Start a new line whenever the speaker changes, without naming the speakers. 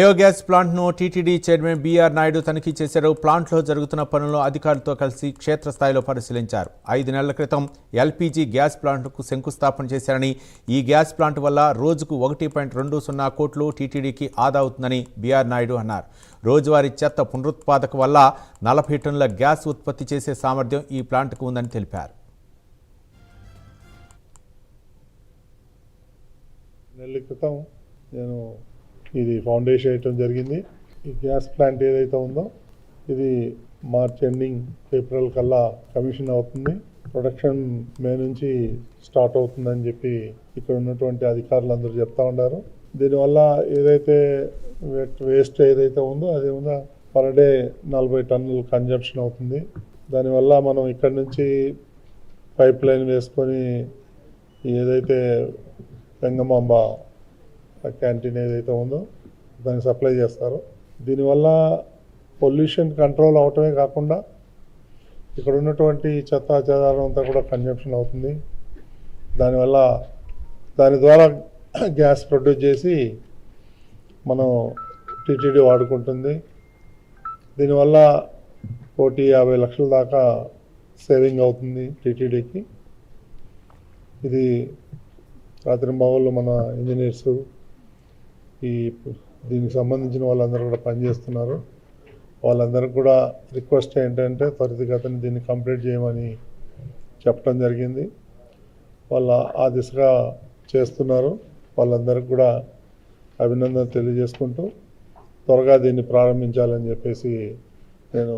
Biogas ప్లాంట్ను TTD chairman BR Naidu తనిఖీ చేశారు. ప్లాంట్లో జరుగుతున్న పనులను అధికారులతో కలిసి క్షేత్రస్థాయిలో పరిశీలించారు. 5 నెలల క్రితం ఎల్పీజీ గ్యాస్ ప్లాంట్కు శంకుస్థాపన చేశారని, ఈ గ్యాస్ ప్లాంట్ వల్ల రోజుకు 1.20 కోట్లు టీటీడీకి ఆదా అవుతుందని బీఆర్ నాయుడు అన్నారు. రోజువారీ చెత్త పునరుత్పాదక వల్ల 40 టన్నుల గ్యాస్ ఉత్పత్తి చేసే సామర్థ్యం ఈ ప్లాంట్కు ఉందని తెలిపారు.
నెలల క్రితం నేను ఇది ఫౌండేషన్ వేయటం జరిగింది. ఈ గ్యాస్ ప్లాంట్ ఏదైతే ఉందో ఇది మార్చ్ ఎండింగ్ ఏప్రిల్ కల్లా కమిషన్ అవుతుంది. ప్రొడక్షన్ మే నుంచి స్టార్ట్ అవుతుందని చెప్పి ఇక్కడ ఉన్నటువంటి అధికారులు అందరూ చెప్తా ఉన్నారు. దీనివల్ల ఏదైతే వేస్ట్ ఏదైతే ఉందో అది ఉందో పర్ డే 40 టన్నులు కన్జంప్షన్ అవుతుంది. దానివల్ల మనం ఇక్కడ నుంచి పైప్ లైన్ వేసుకొని ఏదైతే వెంగమాంబ క్యాంటీన్ ఏదైతే ఉందో దాన్ని సప్లై చేస్తారు. దీనివల్ల పొల్యూషన్ కంట్రోల్ అవటమే కాకుండా ఇక్కడ ఉన్నటువంటి చెత్త చెదారం అంతా కూడా కన్జంప్షన్ అవుతుంది. దాని ద్వారా గ్యాస్ ప్రొడ్యూస్ చేసి మనం టీటీడీ వాడుకుంటుంది. దీనివల్ల 150 లక్షల దాకా సేవింగ్ అవుతుంది టీటీడీకి. ఇది రాత్రింబవళ్ళు మన ఇంజనీర్స్ దీనికి సంబంధించిన వాళ్ళందరూ కూడా పనిచేస్తున్నారు. వాళ్ళందరికీ కూడా రిక్వెస్ట్ ఏంటంటే త్వరితగతిన దీన్ని కంప్లీట్ చేయమని చెప్పడం జరిగింది. వాళ్ళ ఆ దిశగా చేస్తున్నారు. వాళ్ళందరికీ కూడా అభినందన తెలియజేసుకుంటూ త్వరగా దీన్ని ప్రారంభించాలని చెప్పేసి నేను